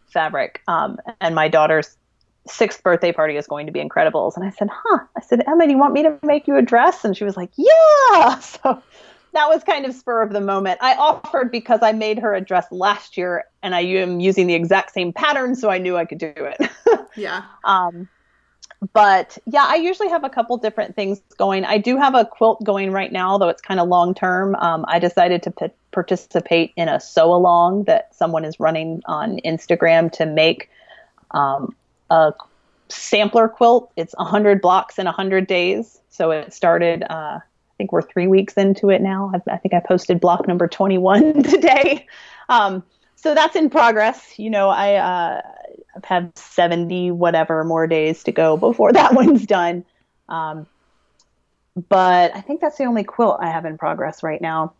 fabric. And my daughter's sixth birthday party is going to be Incredibles. And I said, I said, Emma, do you want me to make you a dress? And she was like, yeah. So that was kind of spur of the moment. I offered because I made her a dress last year and I am using the exact same pattern. So I knew I could do it. Yeah. But yeah, I usually have a couple different things going. I do have a quilt going right now, though it's kind of long term. I decided to participate in a sew along that someone is running on Instagram to make a sampler quilt. It's 100 blocks in 100 days. So it started, I think we're 3 weeks into it now. I think I posted block number 21 today. So that's in progress. You know, I've had 70 whatever more days to go before that one's done. But I think that's the only quilt I have in progress right now.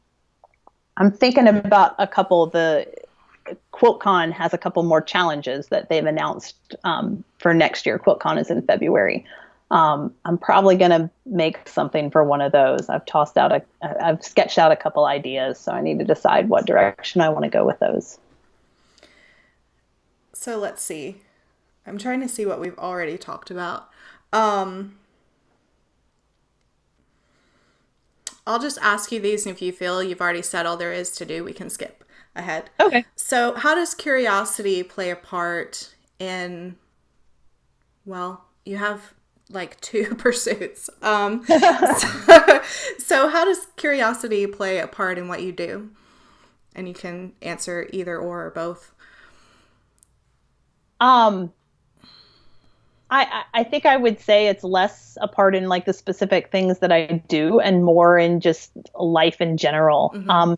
I'm thinking about a couple. The QuiltCon has a couple more challenges that they've announced for next year. QuiltCon is in February. I'm probably going to make something for one of those. I've sketched out a couple ideas, so I need to decide what direction I want to go with those. So let's see. I'm trying to see what we've already talked about. I'll just ask you these, and if you feel you've already said all there is to do, we can skip ahead. Okay. So, how does curiosity play a part in, well, you have like two pursuits. So how does curiosity play a part in what you do? And you can answer either or both. I think I would say it's less a part in like the specific things that I do and more in just life in general. Mm-hmm.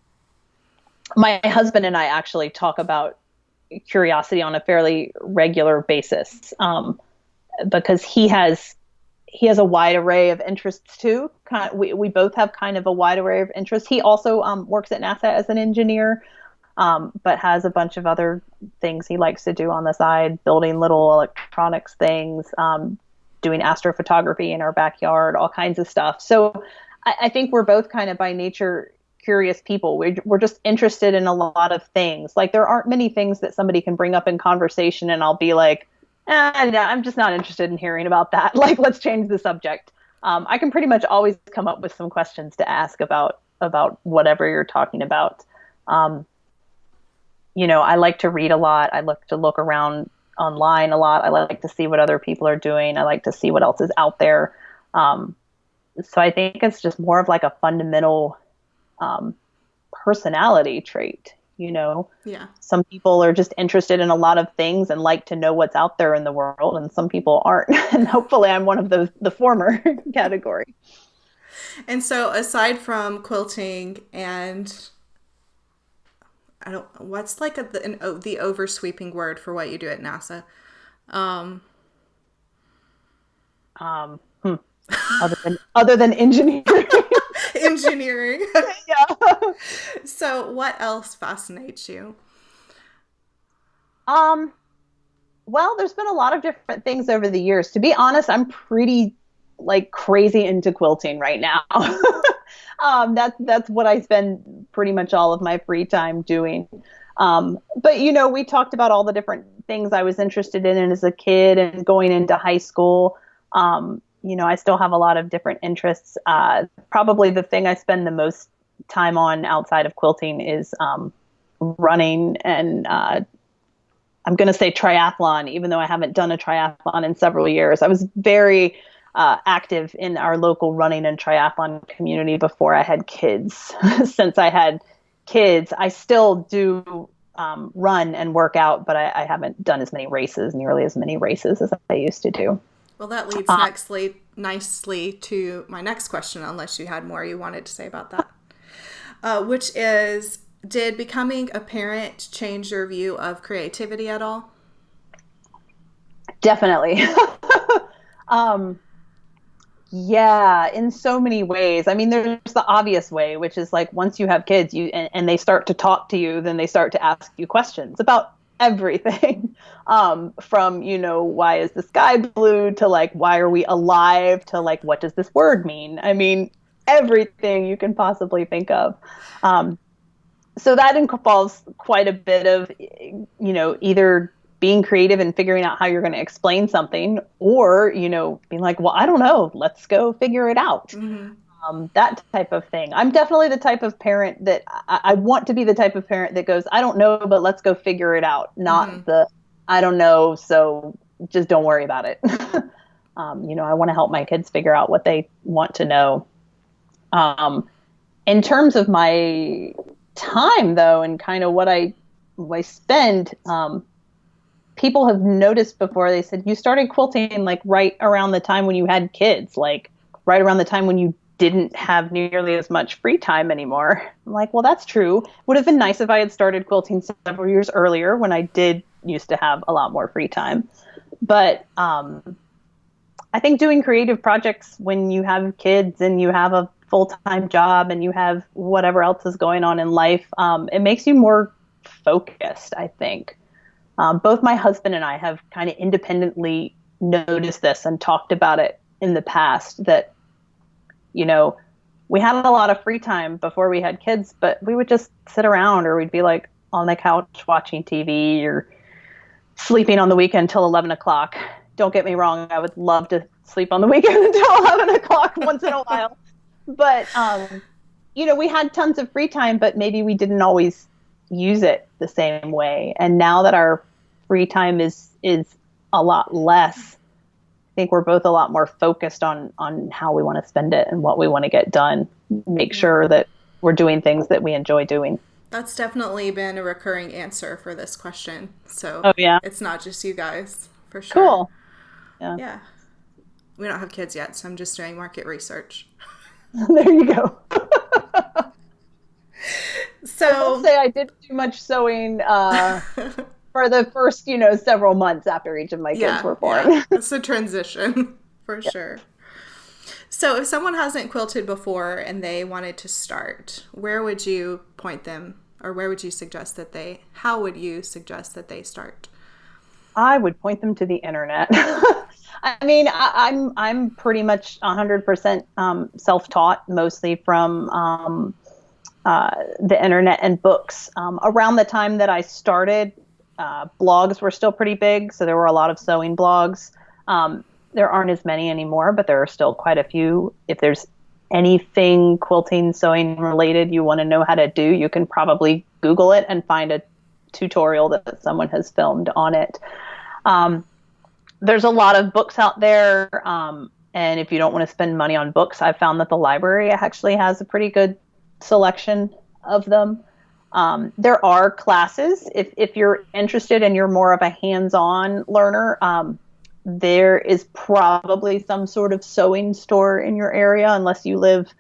My husband and I actually talk about curiosity on a fairly regular basis, because he has a wide array of interests too. We both have kind of a wide array of interests. He also works at NASA as an engineer, but has a bunch of other things he likes to do on the side, building little electronics things, doing astrophotography in our backyard, all kinds of stuff. So I think we're both kind of by nature curious people. We're just interested in a lot of things. Like there aren't many things that somebody can bring up in conversation and I'll be like, no, I'm just not interested in hearing about that. Like, let's change the subject. I can pretty much always come up with some questions to ask about whatever you're talking about. I like to read a lot. I like to look around online a lot. I like to see what other people are doing. I like to see what else is out there. So I think it's just more of like a fundamental personality trait. Yeah. Some people are just interested in a lot of things and like to know what's out there in the world, and some people aren't. And hopefully I'm one of the former category. And so aside from quilting and what's like the oversweeping word for what you do at NASA? Other than engineering. Engineering. Yeah. So what else fascinates you? Well, there's been a lot of different things over the years. To be honest, I'm pretty like crazy into quilting right now. That's what I spend pretty much all of my free time doing. But we talked about all the different things I was interested in as a kid and going into high school. I still have a lot of different interests. Probably the thing I spend the most time on outside of quilting is running, and I'm going to say triathlon, even though I haven't done a triathlon in several years. I was very active in our local running and triathlon community before I had kids. Since I had kids, I still do run and work out, but I haven't done nearly as many races as I used to do. Well, that leads nicely to my next question, unless you had more you wanted to say about that, which is, did becoming a parent change your view of creativity at all? Definitely. Yeah, in so many ways. I mean, there's the obvious way, which is like once you have kids, and they start to talk to you, then they start to ask you questions about everything. From, why is the sky blue to like, why are we alive to like, what does this word mean? I mean, everything you can possibly think of. Um, so that involves quite a bit of, either being creative and figuring out how you're going to explain something, or, being like, well, I don't know, let's go figure it out. Mm-hmm. That type of thing. I'm definitely the type of parent that I want to be the type of parent that goes, I don't know, but let's go figure it out. Not Mm-hmm. I don't know, so just don't worry about it. I want to help my kids figure out what they want to know. In terms of my time, though, and kind of what I spend, people have noticed before. They said, you started quilting like right around the time when you had kids, like right around the time when you didn't have nearly as much free time anymore. I'm like, well, that's true. Would have been nice if I had started quilting several years earlier when I did used to have a lot more free time. But I think doing creative projects when you have kids and you have a full-time job and you have whatever else is going on in life, it makes you more focused, I think. Both my husband and I have kind of independently noticed this and talked about it in the past that, we had a lot of free time before we had kids, but we would just sit around, or we'd be like on the couch watching TV or sleeping on the weekend till 11 o'clock. Don't get me wrong. I would love to sleep on the weekend until 11 o'clock once in a while. But, we had tons of free time, but maybe we didn't always use it the same way. And now that our free time is a lot less, I think we're both a lot more focused on how we want to spend it and what we want to get done. Make sure that we're doing things that we enjoy doing. That's definitely been a recurring answer for this question. So Oh, yeah. it's not just you guys, for sure. Cool. Yeah. Yeah. We don't have kids yet, so I'm just doing market research. There you go. So I will say I did too much sewing for the first, several months after each of my kids were born. Yeah. It's a transition for sure. So if someone hasn't quilted before and they wanted to start, where would you point them, or where would you suggest how would you suggest that they start? I would point them to the internet. I mean, I'm pretty much 100% self-taught, mostly from the internet and books. Around the time that I started, blogs were still pretty big, so there were a lot of sewing blogs. There aren't as many anymore, but there are still quite a few. If there's anything quilting, sewing related you want to know how to do, you can probably Google it and find a tutorial that someone has filmed on it. There's a lot of books out there, and if you don't want to spend money on books, I've found that the library actually has a pretty good selection of them. There are classes. If you're interested and you're more of a hands-on learner, there is probably some sort of sewing store in your area, unless you live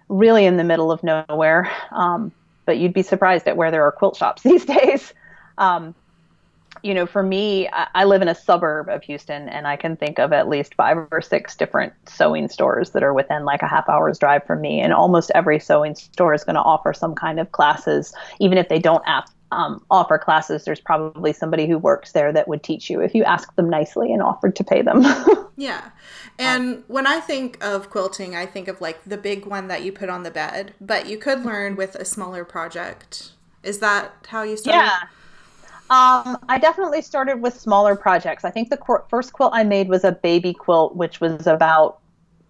really in the middle of nowhere. But you'd be surprised at where there are quilt shops these days. For me, I live in a suburb of Houston, and I can think of at least 5 or 6 different sewing stores that are within like a half hour's drive from me. And almost every sewing store is going to offer some kind of classes. Even if they don't offer classes, there's probably somebody who works there that would teach you if you ask them nicely and offered to pay them. Yeah. And when I think of quilting, I think of like the big one that you put on the bed, but you could learn with a smaller project. Is that how you started? Yeah. I definitely started with smaller projects. I think the first quilt I made was a baby quilt, which was about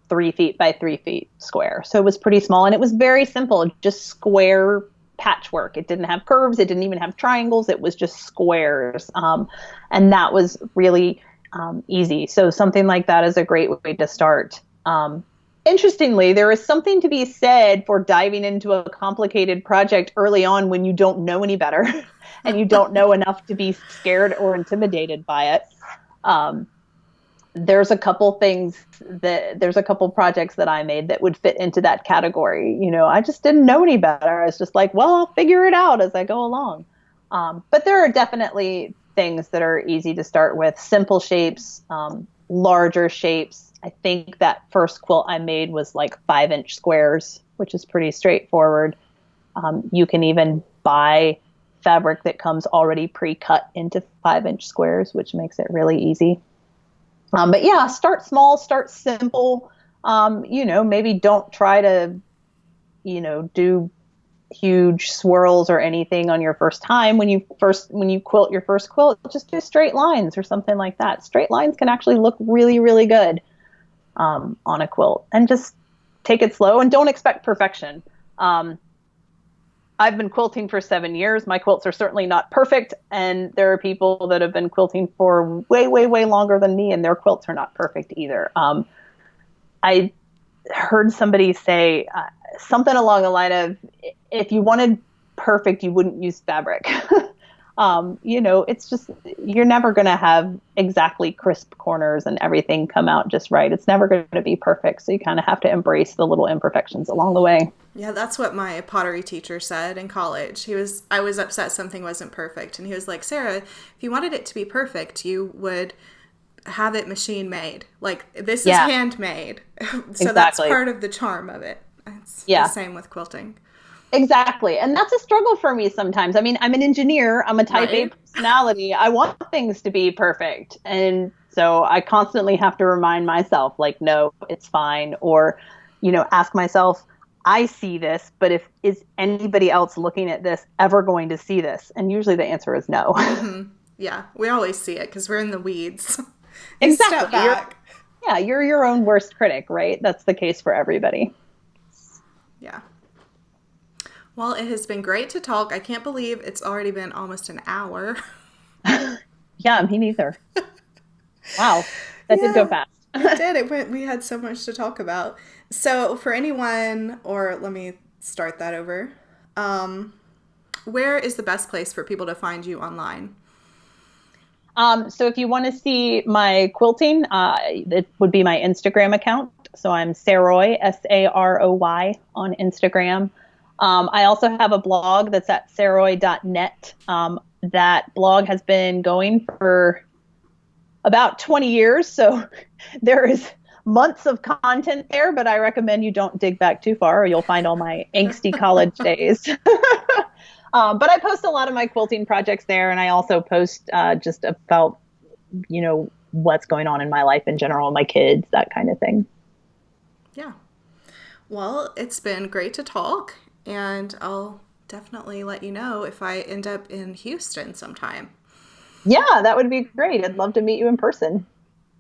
3 feet by 3 feet square. So it was pretty small, and it was very simple, just square patchwork. It didn't have curves. It didn't even have triangles. It was just squares. And that was really easy. So something like that is a great way to start. Interestingly, there is something to be said for diving into a complicated project early on when you don't know any better and you don't know enough to be scared or intimidated by it. There's a couple projects that I made that would fit into that category. I just didn't know any better. I was just like, well, I'll figure it out as I go along. But there are definitely things that are easy to start with, simple shapes, larger shapes, I think that first quilt I made was like 5-inch squares, which is pretty straightforward. You can even buy fabric that comes already pre-cut into 5-inch squares, which makes it really easy. But yeah, start small, start simple. Maybe don't try to, do huge swirls or anything on your first time. When you quilt your first quilt, just do straight lines or something like that. Straight lines can actually look really, really good on a quilt, and just take it slow and don't expect perfection. I've been quilting for 7 years. My quilts are certainly not perfect. And there are people that have been quilting for way, way, way longer than me, and their quilts are not perfect either. I heard somebody say something along the line of, if you wanted perfect, you wouldn't use fabric. It's just, you're never going to have exactly crisp corners and everything come out just right. It's never going to be perfect. So you kind of have to embrace the little imperfections along the way. Yeah, that's what my pottery teacher said in college. I was upset something wasn't perfect. And he was like, Sarah, if you wanted it to be perfect, you would have it machine made. Like, this is handmade. So exactly. That's part of the charm of it. It's the same with quilting. Exactly. And that's a struggle for me sometimes. I mean, I'm an engineer. I'm a type A personality. I want things to be perfect. And so I constantly have to remind myself, like, no, it's fine. Or, ask myself, I see this, but is anybody else looking at this ever going to see this? And usually the answer is no. Mm-hmm. Yeah, we always see it because we're in the weeds. Exactly. Step back. You're your own worst critic, right? That's the case for everybody. Yeah. Well, it has been great to talk. I can't believe it's already been almost an hour. Yeah, me neither. Wow. That did go fast. It did. We had so much to talk about. So for anyone, or let me start that over. Where is the best place for people to find you online? So if you want to see my quilting, it would be my Instagram account. So I'm Saroy, Saroy on Instagram. I also have a blog that's at saroy.net. That blog has been going for about 20 years. So there is months of content there, but I recommend you don't dig back too far or you'll find all my angsty college days. But I post a lot of my quilting projects there. And I also post just about, what's going on in my life in general, my kids, that kind of thing. Yeah. Well, it's been great to talk. And I'll definitely let you know if I end up in Houston sometime. Yeah, that would be great. I'd love to meet you in person.